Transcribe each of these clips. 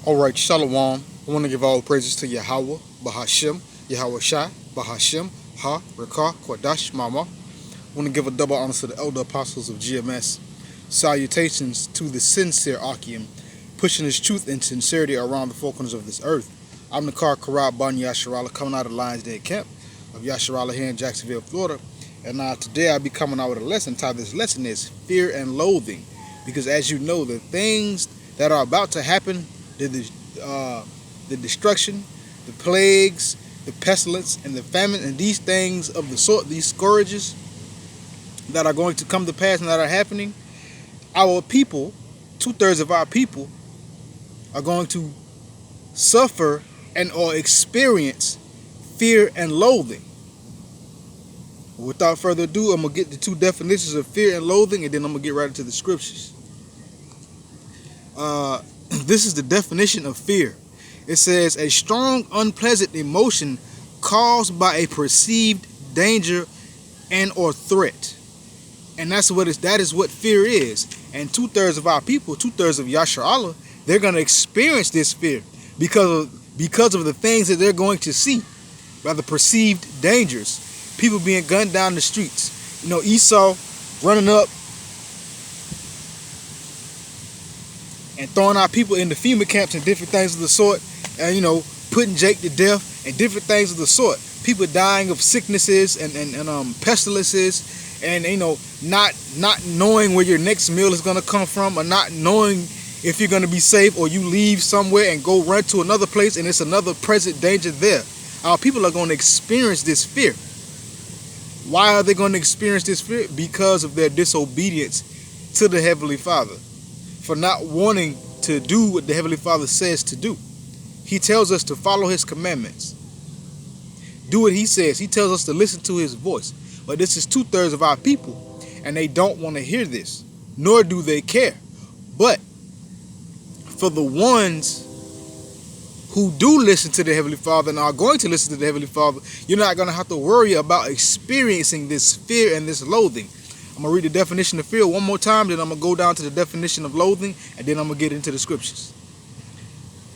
Alright, Shalom. I want to give all praises to Yahweh, Bahashem, Yahweh Shai, Bahashem, Ha, Rekah, Kwadash, Mama. I want to give a double honor to the elder apostles of GMS. Salutations to the sincere Akim, pushing his truth and sincerity around the four corners of this earth. I'm the Car Karab Ban Yasharala, coming out of Lions Den Camp of Yasharala here in Jacksonville, Florida. And today I'll be coming out with a lesson. Title of this lesson is Fear and Loathing. Because as you know, the things that are about to happen, the destruction, the plagues, the pestilence, and the famine, and these things of the sort, these scourges that are going to come to pass and that are happening, our people, 2/3 of our people, are going to suffer and or experience fear and loathing. Without further ado, I'm going to get the two definitions of fear and loathing, and then I'm going to get right into the scriptures. This is the definition of fear. It says, a strong, unpleasant emotion caused by a perceived danger and or threat. And that is what fear is. And 2/3 of our people, 2/3 of Yashar Allah, they're going to experience this fear because of the things that they're going to see, by the perceived dangers. People being gunned down the streets. You know, Esau running up and throwing our people in the FEMA camps and different things of the sort, and putting Jake to death and different things of the sort. People dying of sicknesses and pestilences, and not knowing where your next meal is going to come from, or not knowing if you're going to be safe, or you leave somewhere and go run to another place and it's another present danger there. Our people are going to experience this fear. Why are they going to experience this fear? Because of their disobedience to the Heavenly Father, for not wanting to do what the Heavenly Father says to do. He tells us to follow His commandments, do what He says. He tells us to listen to His voice. But this is 2/3 of our people, and they don't want to hear this, nor do they care. But for the ones who do listen to the Heavenly Father and are going to listen to the Heavenly Father, you're not going to have to worry about experiencing this fear and this loathing. I'm going to read the definition of fear one more time, then I'm going to go down to the definition of loathing, and then I'm going to get into the scriptures.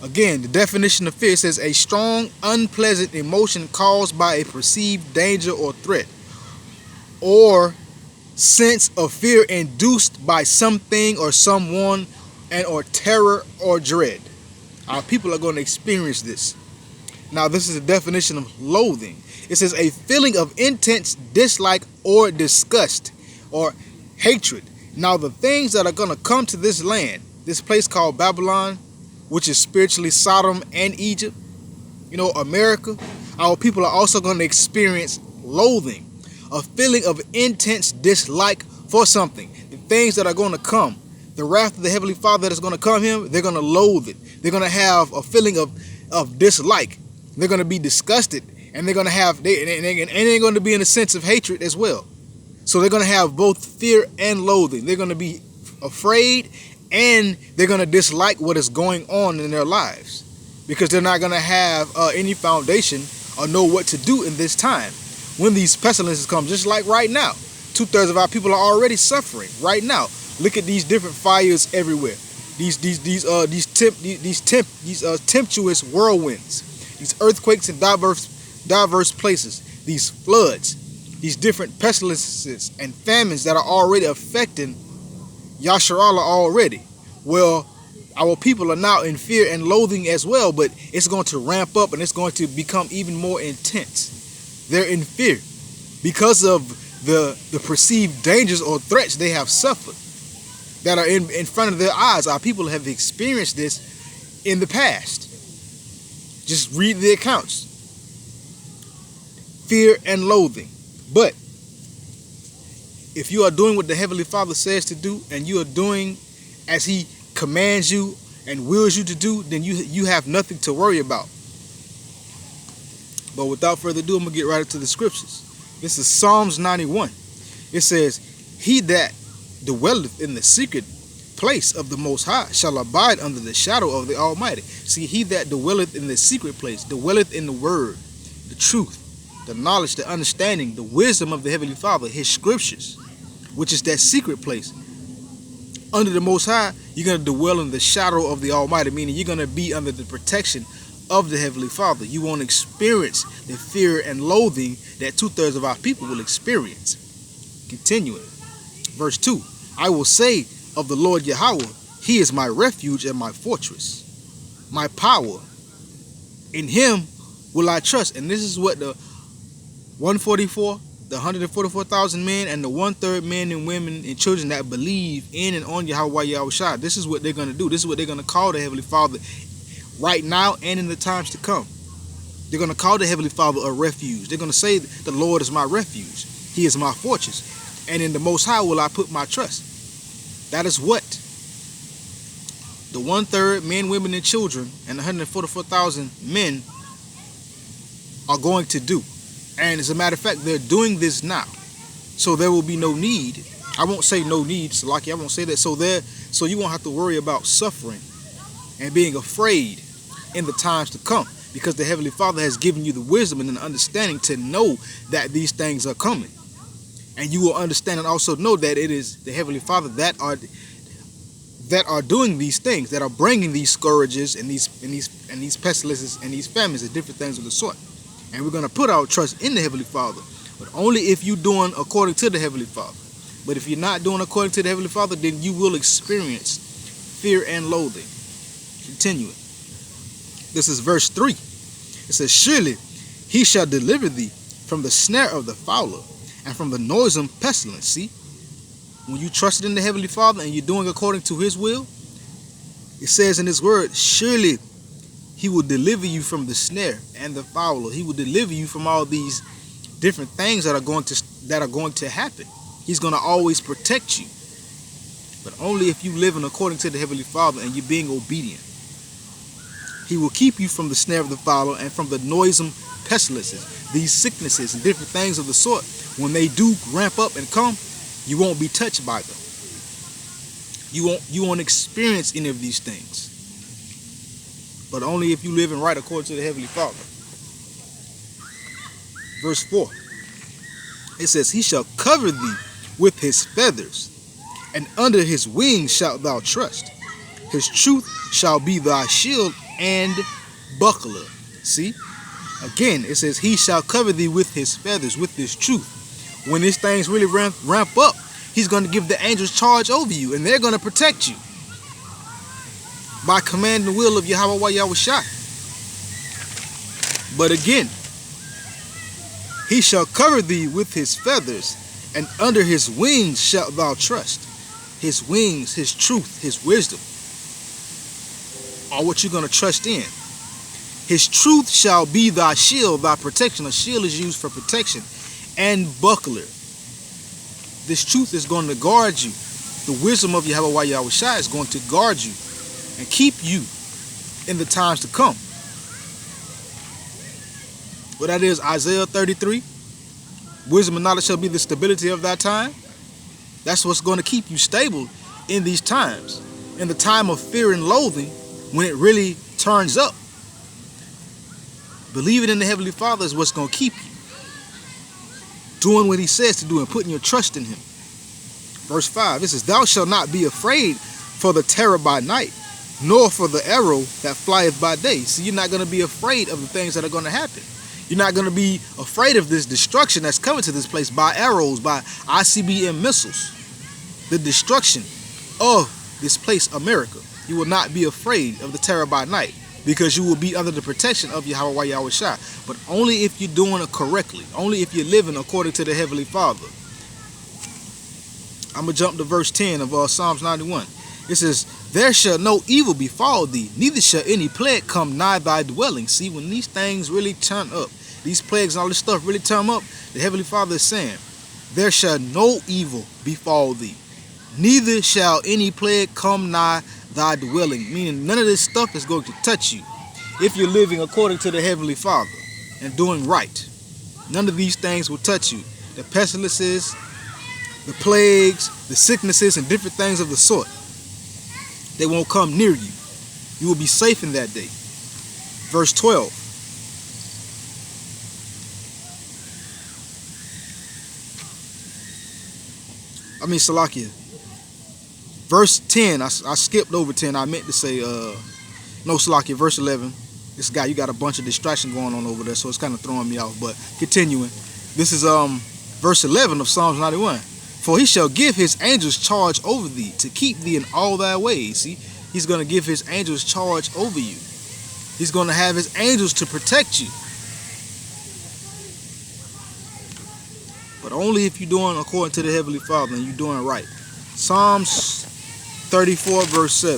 Again, the definition of fear says, a strong, unpleasant emotion caused by a perceived danger or threat, or sense of fear induced by something or someone, and or terror or dread. Our people are going to experience this. Now, this is the definition of loathing. It says a feeling of intense dislike or disgust or hatred. Now, the things that are going to come to this land, this place called Babylon, which is spiritually Sodom and Egypt, America, our people are also going to experience loathing, a feeling of intense dislike for something. The things that are going to come, the wrath of the Heavenly Father that is going to come here, they're going to loathe it. They're going to have a feeling of dislike. They're going to be disgusted, and they're going to have, they're going to be in a sense of hatred as well. So they're going to have both fear and loathing. They're going to be afraid, and they're going to dislike what is going on in their lives, because they're not going to have any foundation or know what to do in this time when these pestilences come. Just like right now, 2/3 of our people are already suffering right now. Look at these different fires everywhere. These tempestuous whirlwinds, these earthquakes in diverse places, these floods, these different pestilences and famines that are already affecting Yashar Allah already. Well, our people are now in fear and loathing as well, but it's going to ramp up and it's going to become even more intense. They're in fear because of the perceived dangers or threats they have suffered that are in front of their eyes. Our people have experienced this in the past. Just read the accounts. Fear and loathing. But if you are doing what the Heavenly Father says to do, and you are doing as He commands you and wills you to do, then you have nothing to worry about. But without further ado, I'm going to get right into the scriptures. This is Psalms 91. It says, he that dwelleth in the secret place of the Most High shall abide under the shadow of the Almighty. See, he that dwelleth in the secret place, dwelleth in the word, the truth, the knowledge, the understanding, the wisdom of the Heavenly Father, His scriptures, which is that secret place, Under the Most High, you're going to dwell in the shadow of the Almighty, meaning you're going to be under the protection of the Heavenly Father. You won't experience the fear and loathing that 2/3 of our people will experience. Continuing. Verse 2. I will say of the Lord Yahweh, He is my refuge and my fortress, my power. In Him will I trust. And this is what the 144,000 men and the 1/3 men and women and children that believe in and on Yahweh Yahushua, this is what they're going to do. This is what they're going to call the Heavenly Father right now and in the times to come. They're going to call the Heavenly Father a refuge. They're going to say the Lord is my refuge. He is my fortress. And in the Most High will I put my trust. That is what the 1/3 men, women, and children and 144,000 men are going to do. And as a matter of fact, they're doing this now. So there will be no need. I won't say no need, Salaki, I won't say that. So you won't have to worry about suffering and being afraid in the times to come, because the Heavenly Father has given you the wisdom and the understanding to know that these things are coming. And you will understand and also know that it is the Heavenly Father that are doing these things, that are bringing these scourges and these pestilences and these famines and different things of the sort. And we're going to put our trust in the Heavenly Father, but only if you're doing according to the Heavenly Father. But if you're not doing according to the Heavenly Father, then you will experience fear and loathing. Continuing. This is verse 3. It says, surely He shall deliver thee from the snare of the fowler and from the noisome pestilence. See, when you trusted in the Heavenly Father and you're doing according to His will, it says in His word, surely He will deliver you from the snare and the fowler. He will deliver you from all these different things that are going to happen. He's going to always protect you, but only if you living according to the Heavenly Father and you're being obedient. He will keep you from the snare of the fowler and from the noisome pestilences, these sicknesses and different things of the sort. When they do ramp up and come, you won't be touched by them. You won't experience any of these things, but only if you live in right according to the Heavenly Father. Verse 4. It says, He shall cover thee with His feathers, and under His wings shalt thou trust. His truth shall be thy shield and buckler. See? Again, it says, He shall cover thee with His feathers, with His truth. When these things really ramp up, He's going to give the angels charge over you, and they're going to protect you by command and will of Yahweh Yahushua. But again, He shall cover thee with His feathers, and under His wings shalt thou trust. His wings, His truth, His wisdom are what you're going to trust in. His truth shall be thy shield, thy protection. A shield is used for protection, and buckler. This truth is going to guard you. The wisdom of Yahweh Yahushua is going to guard you and keep you in the times to come. Well, that is Isaiah 33. Wisdom and knowledge shall be the stability of that time. That's what's going to keep you stable in these times. In the time of fear and loathing, when it really turns up. Believing in the Heavenly Father is what's going to keep you doing what He says to do and putting your trust in Him. Verse 5, it says, Thou shalt not be afraid for the terror by night, nor for the arrow that flieth by day. So you're not going to be afraid of the things that are going to happen. You're not going to be afraid of this destruction that's coming to this place by arrows, by ICBM missiles. The destruction of this place, America. You will not be afraid of the terror by night, because you will be under the protection of Yahweh Yahushua. But only if you're doing it correctly. Only if you're living according to the Heavenly Father. I'm going to jump to verse 10 of Psalms 91. It says, There shall no evil befall thee, neither shall any plague come nigh thy dwelling. See, when these things really turn up, these plagues and all this stuff really turn up, the Heavenly Father is saying, There shall no evil befall thee, neither shall any plague come nigh thy dwelling. Meaning none of this stuff is going to touch you if you're living according to the Heavenly Father and doing right. None of these things will touch you. The pestilences, the plagues, the sicknesses, and different things of the sort. They won't come near you. You will be safe in that day. Verse 12. Salakia. Verse 10, I skipped over 10. I meant to say, no, Salakia, verse 11. This guy, you got a bunch of distraction going on over there, so it's kind of throwing me off. But continuing, this is verse 11 of Psalms 91. For he shall give his angels charge over thee, to keep thee in all thy ways. See, he's going to give his angels charge over you. He's going to have his angels to protect you. But only if you're doing according to the Heavenly Father and you're doing right. Psalms 34 verse 7.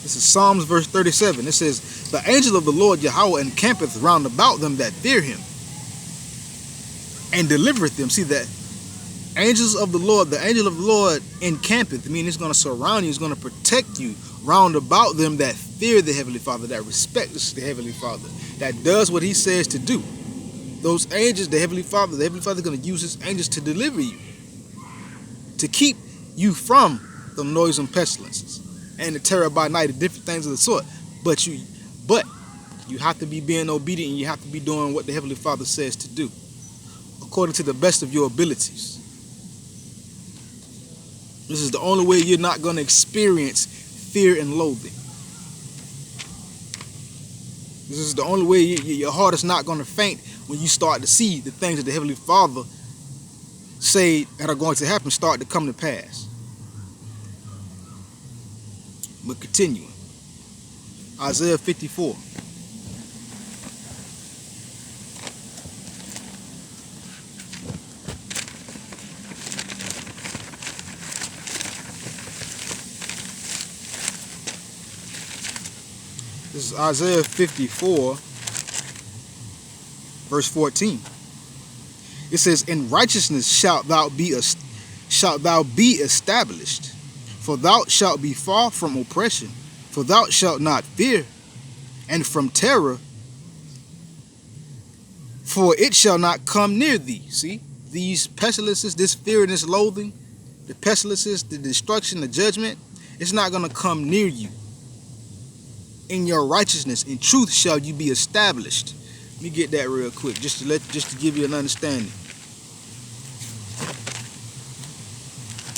This is Psalms verse 37. It says, the angel of the Lord Yahweh encampeth round about them that fear him, and delivereth them. See that? Angels of the Lord, the angel of the Lord encampeth, meaning it's going to surround you, it's going to protect you round about them that fear the Heavenly Father, that respects the Heavenly Father, that does what he says to do. Those angels, the Heavenly Father is going to use his angels to deliver you, to keep you from the noisome pestilences and the terror by night and different things of the sort. But you have to be being obedient, and you have to be doing what the Heavenly Father says to do, according to the best of your abilities. This is the only way you're not going to experience fear and loathing. This is the only way your heart is not going to faint when you start to see the things that the Heavenly Father say that are going to happen start to come to pass. But continuing. Isaiah 54. This is Isaiah 54, verse 14. It says, in righteousness shalt thou be established, for thou shalt be far from oppression, for thou shalt not fear, and from terror, for it shall not come near thee. See, these pestilences, this fear and this loathing, the pestilences, the destruction, the judgment, it's not going to come near you. In your righteousness, in truth shall you be established. Let me get that real quick, just to give you an understanding.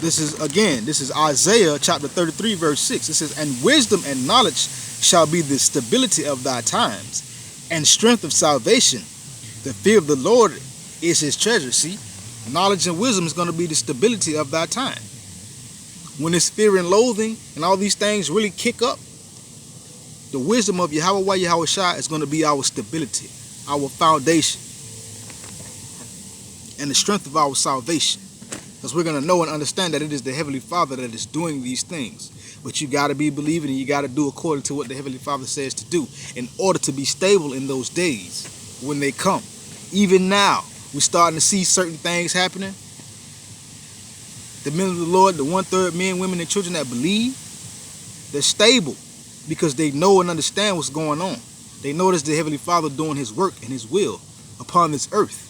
This is Isaiah chapter 33 verse 6. It says, and wisdom and knowledge shall be the stability of thy times, and strength of salvation. The fear of the Lord is his treasure. See, knowledge and wisdom is going to be the stability of thy time. When this fear and loathing and all these things really kick up, the wisdom of Yahweh Yahushua is going to be our stability, our foundation, and the strength of our salvation. Because we're going to know and understand that it is the Heavenly Father that is doing these things. But you got to be believing, and you got to do according to what the Heavenly Father says to do in order to be stable in those days when they come. Even now, we're starting to see certain things happening. The men of the Lord, the 1/3 men, women, and children that believe, they're stable because they know and understand what's going on. They notice the Heavenly Father doing his work and his will upon this earth.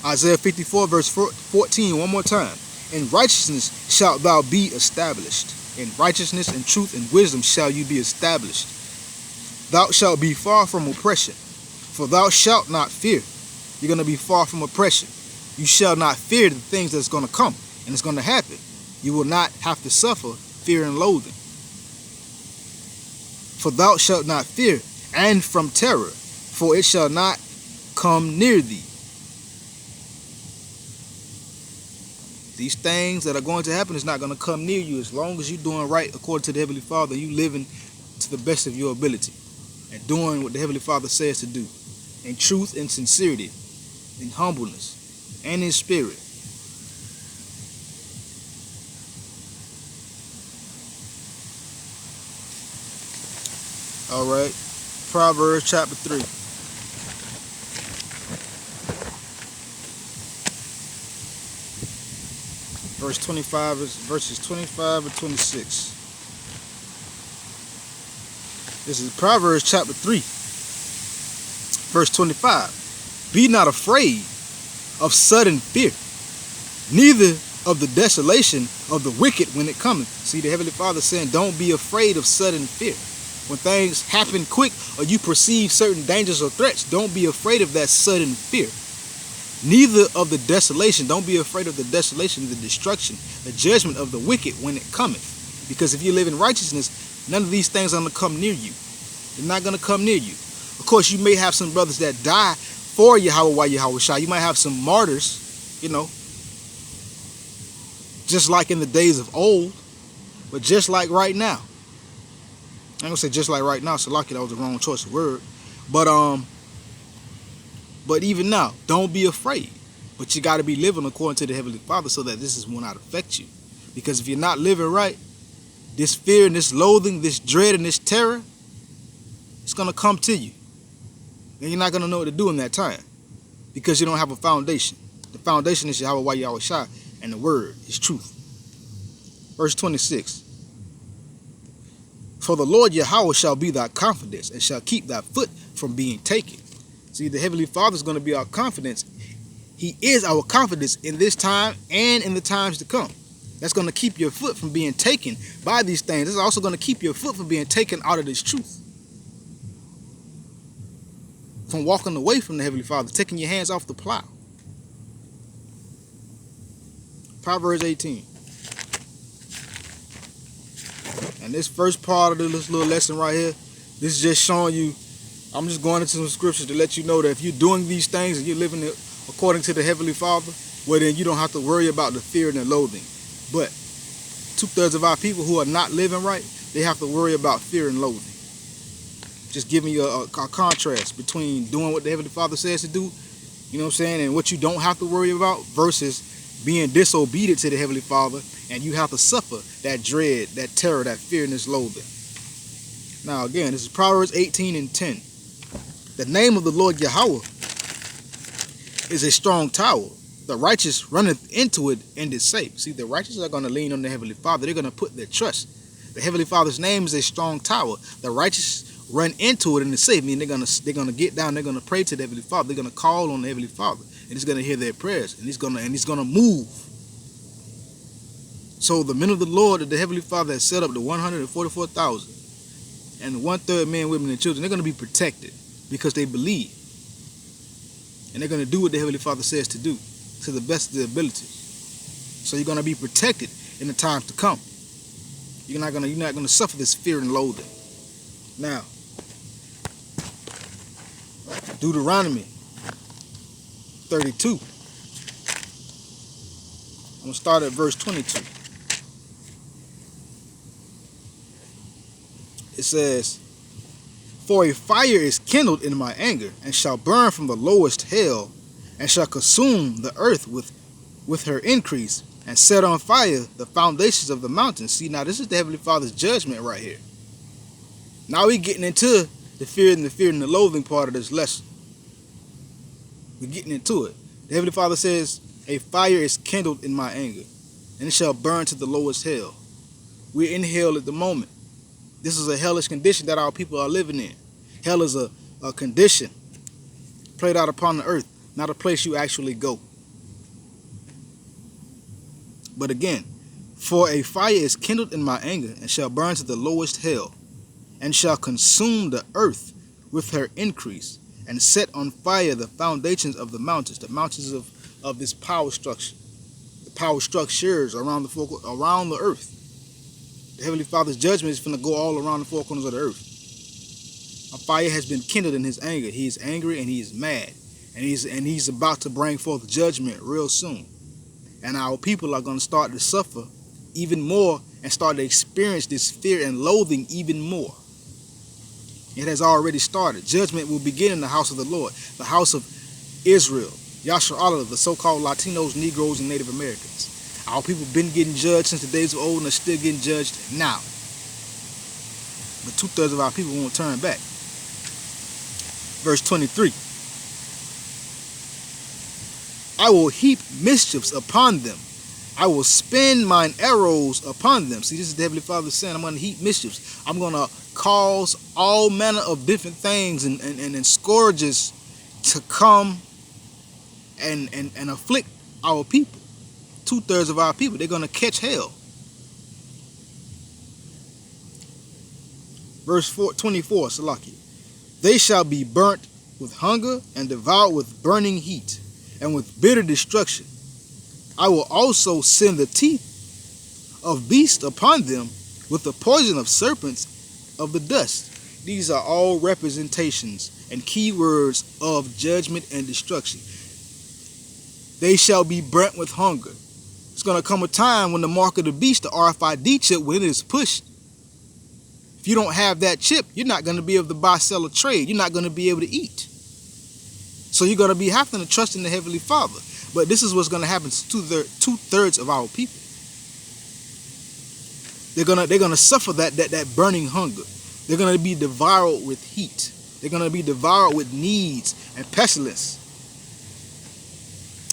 Isaiah 54 verse 14, one more time. In righteousness shalt thou be established. In righteousness and truth and wisdom shall you be established. Thou shalt be far from oppression, for thou shalt not fear. You're going to be far from oppression. You shall not fear the things that's going to come, and it's going to happen. You will not have to suffer fear and loathing. For thou shalt not fear, and from terror, for it shall not come near thee. These things that are going to happen is not going to come near you as long as you're doing right according to the Heavenly Father. You living to the best of your ability and doing what the Heavenly Father says to do in truth and sincerity, in humbleness, and in spirit. All right, Proverbs chapter 3. Verse 25 is verses 25 and 26. This is Proverbs chapter 3, verse 25. Be not afraid of sudden fear, neither of the desolation of the wicked when it cometh. See, the Heavenly Father saying, don't be afraid of sudden fear. When things happen quick or you perceive certain dangers or threats, don't be afraid of that sudden fear. Neither of the desolation. Don't be afraid of the desolation, the destruction, the judgment of the wicked when it cometh. Because if you live in righteousness, none of these things are going to come near you. They're not going to come near you. Of course, you may have some brothers that die for Yahweh Shai. You might have some martyrs, you know, just like in the days of old, but just like right now. I'm going to say just like right now, so lucky that was the wrong choice of word. But even now, don't be afraid. But you got to be living according to the Heavenly Father so that this will not affect you. Because if you're not living right, this fear and this loathing, this dread and this terror, it's going to come to you. And you're not going to know what to do in that time. Because you don't have a foundation. The foundation is Yahweh Shai, and the word is truth. Verse 26. For the Lord Yahweh shall be thy confidence, and shall keep thy foot from being taken. See, the Heavenly Father is going to be our confidence. He is our confidence in this time and in the times to come. That's going to keep your foot from being taken by these things. It's also going to keep your foot from being taken out of this truth. From walking away from the Heavenly Father, taking your hands off the plow. Proverbs 18. And this first part of this little lesson right here, this is just showing you, I'm just going into some scriptures to let you know that if you're doing these things and you're living according to the Heavenly Father, well then you don't have to worry about the fear and the loathing. But 2/3 of our people who are not living right, they have to worry about fear and loathing. Just giving you a contrast between doing what the Heavenly Father says to do, you know what I'm saying, and what you don't have to worry about versus being disobedient to the Heavenly Father and you have to suffer that dread, that terror, that fear, and this loathing. Now again, this is Proverbs 18 and 10. The name of the Lord Yahweh is a strong tower. The righteous runneth into it and is safe. See, the righteous are going to lean on the Heavenly Father. They're going to put their trust. The Heavenly Father's name is a strong tower. The righteous run into it and is safe. I mean, they're gonna get down. They're gonna pray to the Heavenly Father. They're gonna call on the Heavenly Father, and He's gonna hear their prayers, and He's gonna move. So the men of the Lord that the Heavenly Father has set up, the 144,000, and the 1/3 men, women, and children, they're gonna be protected because they believe, and they're gonna do what the Heavenly Father says to do to the best of their abilities. So you're gonna be protected in the times to come. You're not gonna suffer this fear and loathing. Now, Deuteronomy 32. I'm going to start at verse 22. It says, for a fire is kindled in my anger, and shall burn from the lowest hell, and shall consume the earth with her increase, and set on fire the foundations of the mountains. See, now this is the Heavenly Father's judgment right here. Now we're getting into the fear and the loathing part of this lesson. We're getting into it. The Heavenly Father says, a fire is kindled in my anger, and it shall burn to the lowest hell. We're in hell at the moment. This is a hellish condition that our people are living in. Hell is a condition played out upon the earth, not a place you actually go. But again, for a fire is kindled in my anger, and shall burn to the lowest hell, and shall consume the earth with her increase, and set on fire the foundations of the mountains of this power structure, the power structures around the earth. The Heavenly Father's judgment is going to go all around the four corners of the earth. A fire has been kindled in His anger. He is angry and He is mad, and he's about to bring forth judgment real soon. And our people are going to start to suffer even more and start to experience this fear and loathing even more. It has already started. Judgment will begin in the house of the Lord, the house of Israel, Yasharallah, the so-called Latinos, Negroes, and Native Americans. Our people have been getting judged since the days of old and are still getting judged now. But 2/3 of our people won't turn back. Verse 23. I will heap mischiefs upon them. I will spin mine arrows upon them. See, this is the Heavenly Father saying, I'm going to heap mischiefs. I'm going to cause all manner of different things and scourges to come and afflict our people. 2/3 of our people, they're going to catch hell. Verse 24, Salaki. They shall be burnt with hunger and devoured with burning heat and with bitter destruction. I will also send the teeth of beasts upon them with the poison of serpents of the dust. These are all representations and key words of judgment and destruction. They shall be burnt with hunger. It's going to come a time when the mark of the beast, the RFID chip, when it is pushed, if you don't have that chip, you're not going to be able to buy, sell, or trade. You're not going to be able to eat. So you're going to be having to trust in the Heavenly Father. But this is what's going to happen to two-thirds of our people. They're gonna suffer that burning hunger. They're going to be devoured with heat. They're going to be devoured with needs and pestilence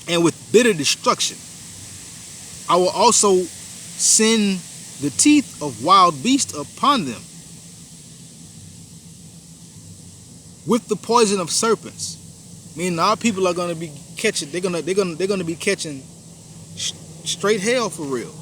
and with bitter destruction. I will also send the teeth of wild beasts upon them with the poison of serpents. Meaning our people are going to be catching. They're going to be catching straight hell for real.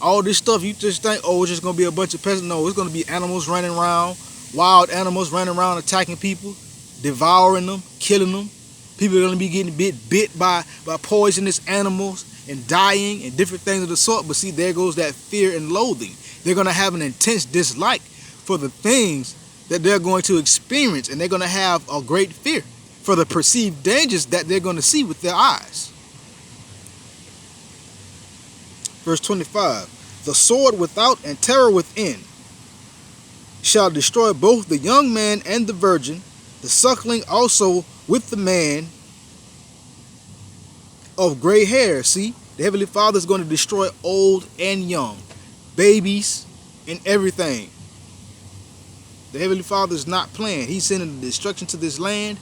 All this stuff you just think, oh, it's just going to be a bunch of pests. No, it's going to be animals running around, wild animals running around attacking people, devouring them, killing them. People are going to be getting bit by poisonous animals and dying and different things of the sort. But see, there goes that fear and loathing. They're going to have an intense dislike for the things that they're going to experience, and they're going to have a great fear for the perceived dangers that they're going to see with their eyes. Verse 25, the sword without and terror within shall destroy both the young man and the virgin, the suckling also with the man of gray hair. See, the Heavenly Father is going to destroy old and young, babies and everything. The Heavenly Father is not playing. He's sending the destruction to this land,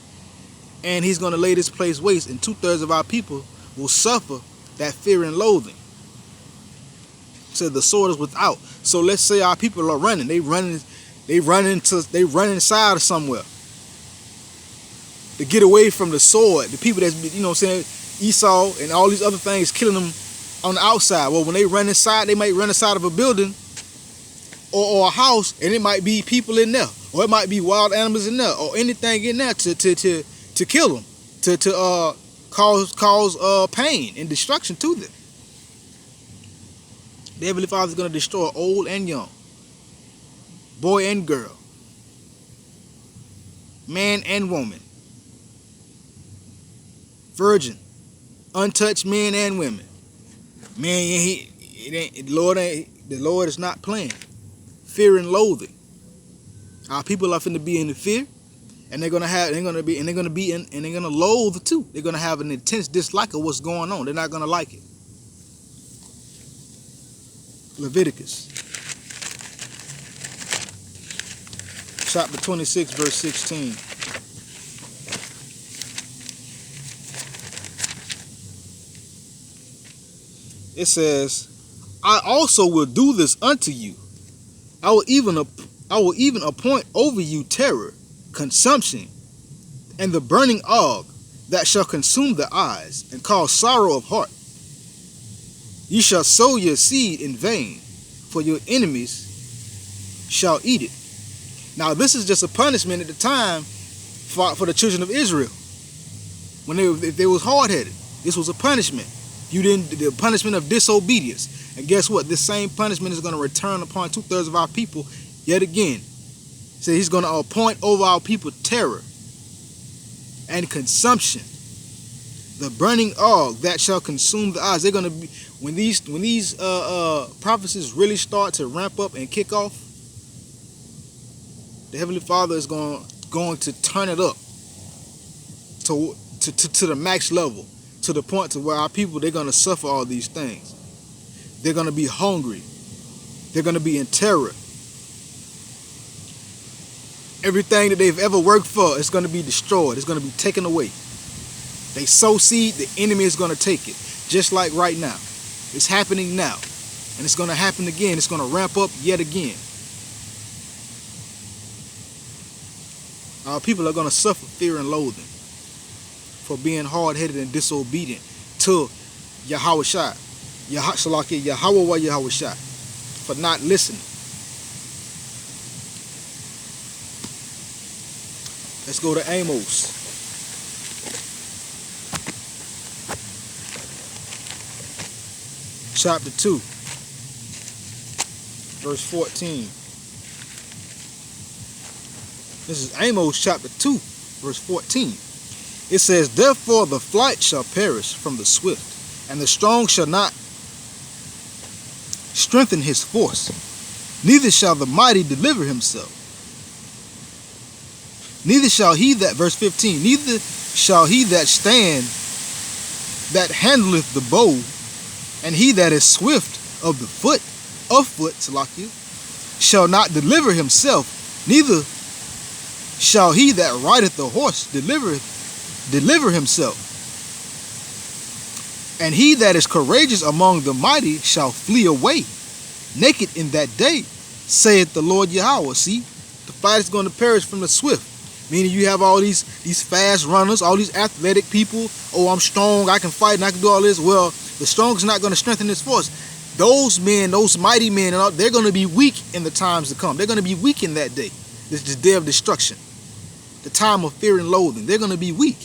and he's going to lay this place waste, and two-thirds of our people will suffer that fear and loathing. So the sword is without. So let's say our people are running. They run inside of somewhere to get away from the sword. The people that's, you know what I'm saying, Esau and all these other things killing them on the outside. Well, when they run inside, they might run inside of a building or a house, and it might be people in there, or it might be wild animals in there, or anything in there to kill them, to cause pain and destruction to them. The Heavenly Father is going to destroy old and young, boy and girl, man and woman, virgin, untouched men and women. Man, the Lord is not playing. Fear and loathing. Our people are finna be in the fear, and they're gonna loathe too. They're gonna have an intense dislike of what's going on. They're not gonna like it. Leviticus chapter 26, verse 16. It says, I also will do this unto you. I will even appoint over you terror, consumption, and the burning ague that shall consume the eyes and cause sorrow of heart. You shall sow your seed in vain, for your enemies shall eat it. Now this is just a punishment at the time for the children of Israel. If they was hard-headed, this was a punishment. The punishment of disobedience. And guess what? This same punishment is going to return upon two-thirds of our people yet again. So he's going to appoint over our people terror and consumption, the burning ague that shall consume the eyes. They're going to be, when these prophecies really start to ramp up and kick off, the Heavenly Father is going to turn it up to the max level, to the point to where our people, they're going to suffer all these things. They're going to be hungry. They're going to be in terror. Everything that they've ever worked for is going to be destroyed. It's going to be taken away. They sow seed, the enemy is going to take it. Just like right now. It's happening now. And it's going to happen again. It's going to ramp up yet again. Our people are going to suffer fear and loathing for being hard-headed and disobedient to Yahawashi, Yahweh, for not listening. Let's go to Amos. Chapter 2, verse 14. This is Amos chapter 2, verse 14. It says, therefore the flight shall perish from the swift, and the strong shall not strengthen his force, neither shall the mighty deliver himself. Neither shall he that, verse 15, neither shall he that stand that handleth the bow, and he that is swift of foot, Salakia, shall not deliver himself, neither shall he that rideth the horse deliver himself. And he that is courageous among the mighty shall flee away naked in that day, saith the Lord Yahweh. See, the fight is going to perish from the swift. Meaning you have all these fast runners, all these athletic people. Oh, I'm strong, I can fight, and I can do all this. Well, the strong is not going to strengthen his force. Those men, those mighty men, they're going to be weak in the times to come. They're going to be weak in that day. This is the day of destruction. The time of fear and loathing. They're going to be weak.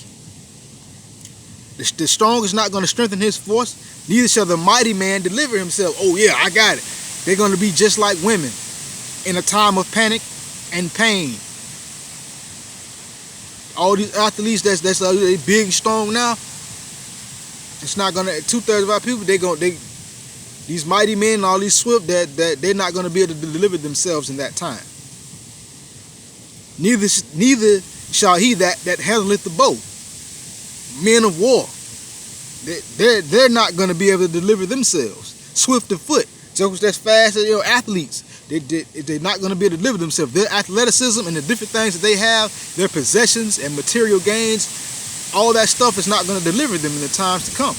The strong is not going to strengthen his force. Neither shall the mighty man deliver himself. Oh yeah, I got it. They're going to be just like women in a time of panic and pain. All these athletes that's big and strong now, it's not gonna. 2/3 of our people, these mighty men and all these swift, that they're not gonna be able to deliver themselves in that time. Neither shall he that handleth the bow. Men of war, they're not gonna be able to deliver themselves. Swift of foot, jokers that's fast, athletes. They're not going to be able to deliver themselves. Their athleticism and the different things that they have, their possessions and material gains, all that stuff is not going to deliver them in the times to come.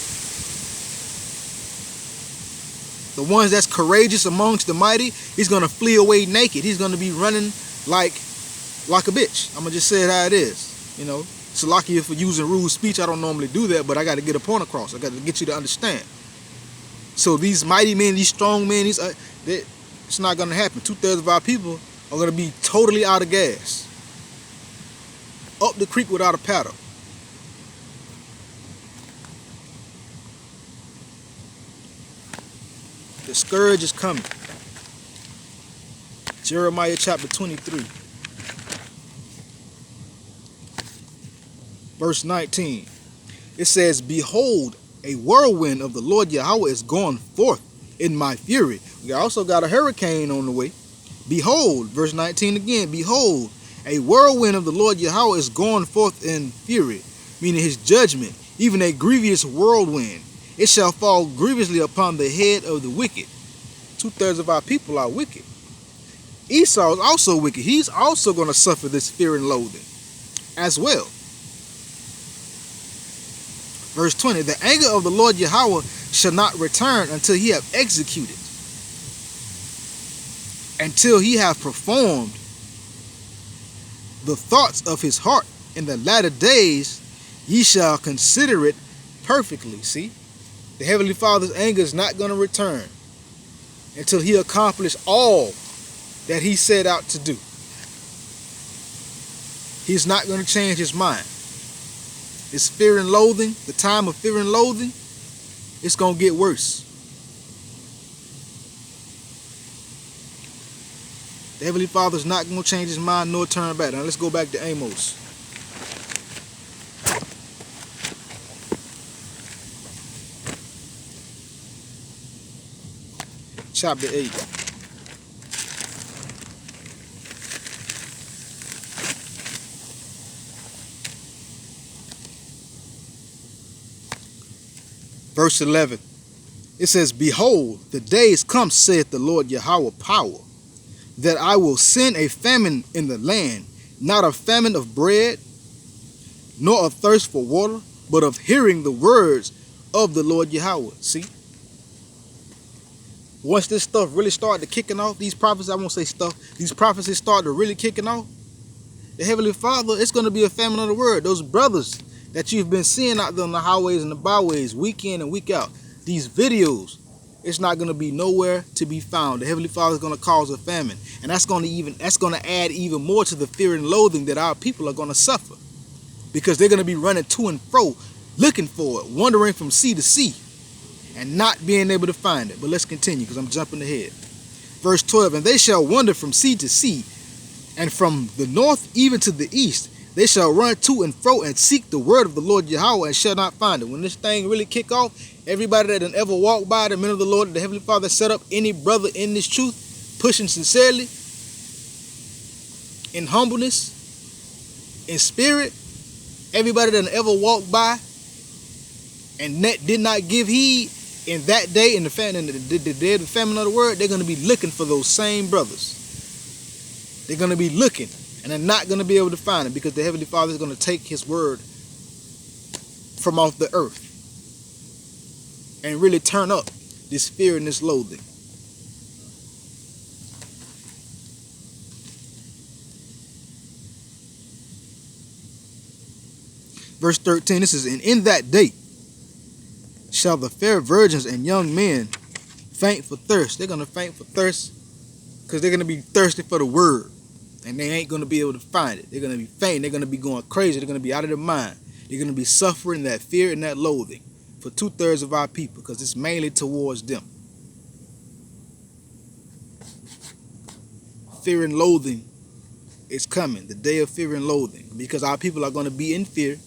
The ones that's courageous amongst the mighty, he's going to flee away naked. He's going to be running like a bitch. I'm going to just say it how it is. Salakia for using rude speech. I don't normally do that, but I got to get a point across. I got to get you to understand. So these mighty men, these strong men, it's not going to happen. 2/3 of our people are going to be totally out of gas. Up the creek without a paddle. The scourge is coming. Jeremiah chapter 23. Verse 19. It says, behold, a whirlwind of the Lord Yahweh is gone forth in my fury. We also got a hurricane on the way. Behold, verse 19 again, behold, a whirlwind of the Lord Yahweh is going forth in fury, meaning his judgment, even a grievous whirlwind. It shall fall grievously upon the head of the wicked. 2/3 of our people are wicked. Esau is also wicked. He's also going to suffer this fear and loathing as well. Verse 20, the anger of the Lord Yahweh shall not return until he have executed, until he have performed the thoughts of his heart. In the latter days ye shall consider it perfectly. See, the Heavenly Father's anger is not going to return until he accomplished all that he set out to do. He's not going to change his mind. It's fear and loathing, the time of fear and loathing, it's going to get worse. The Heavenly Father's not going to change his mind nor turn back. Now let's go back to Amos. Chapter 8. Verse 11. It says, behold, the days come, saith the Lord Yahweh power, that I will send a famine in the land, not a famine of bread, nor of thirst for water, but of hearing the words of the Lord Yahweh. See? Once this stuff really started kicking off, these prophecies, I won't say stuff, these prophecies started really kicking off, the Heavenly Father, it's going to be a famine of the word. Those brothers that you've been seeing out there on the highways and the byways, week in and week out, these videos it's not going to be nowhere to be found. The Heavenly Father is going to cause a famine, and that's going to add even more to the fear and loathing that our people are going to suffer, because they're going to be running to and fro looking for it, wandering from sea to sea, and not being able to find it. But let's continue, because I'm jumping ahead. Verse 12, and they shall wander from sea to sea, and from the north even to the east. They shall run to and fro and seek the word of the Lord Yahweh, and shall not find it. When this thing really kick off, everybody that done ever walked by the men of the Lord, the Heavenly Father set up, any brother in this truth, pushing sincerely, in humbleness, in spirit, everybody that done ever walked by and did not give heed, in that day, in the day of the famine of the word, they're going to be looking for those same brothers. They're going to be looking, and they're not going to be able to find it, because the Heavenly Father is going to take his word from off the earth and really turn up this fear and this loathing. Verse 13, this is, and in that day shall the fair virgins and young men faint for thirst. They're going to faint for thirst because they're going to be thirsty for the word, and they ain't going to be able to find it. They're going to be faint. They're going to be going crazy. They're going to be out of their mind. They're going to be suffering that fear and that loathing for 2/3 of our people, because it's mainly towards them. Fear and loathing is coming, the day of fear and loathing, because our people are going to be in fear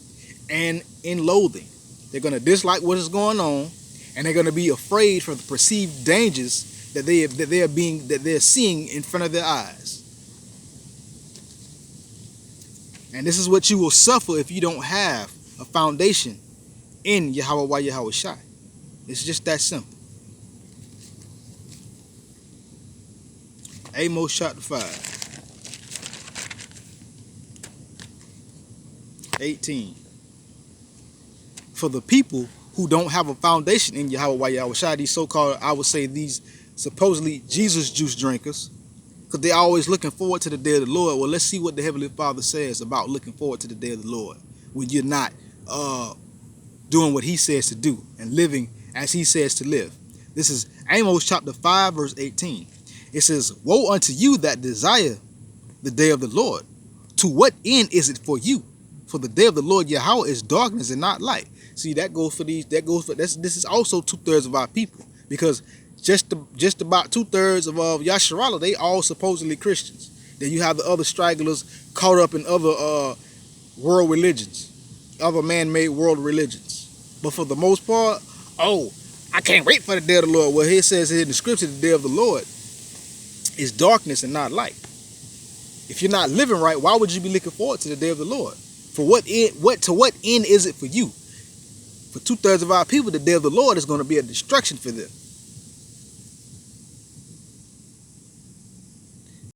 and in loathing. They're going to dislike what is going on, and they're going to be afraid for the perceived dangers that they're seeing in front of their eyes. And this is what you will suffer if you don't have a foundation in Yahweh Yahweh Shai. It's just that simple. Amos chapter 5, 18. For the people who don't have a foundation in Yahweh Yahweh Shai, these so-called, I would say these supposedly Jesus juice drinkers, because they're always looking forward to the day of the Lord. Well, let's see what the Heavenly Father says about looking forward to the day of the Lord when you're not doing what he says to do and living as he says to live. This is Amos chapter 5, verse 18. It says, woe unto you that desire the day of the Lord. To what end is it for you? For the day of the Lord Yahweh is darkness and not light. See, this is also 2/3 of our people, because just about 2/3 of Yasharallah, they all supposedly Christians. Then you have the other stragglers caught up in other world religions, other man-made world religions. But for the most part, I can't wait for the day of the Lord. Well, here it says in the scripture, the day of the Lord is darkness and not light. If you're not living right, why would you be looking forward to the day of the Lord? For what end is it for you? For 2/3 of our people, the day of the Lord is going to be a destruction for them.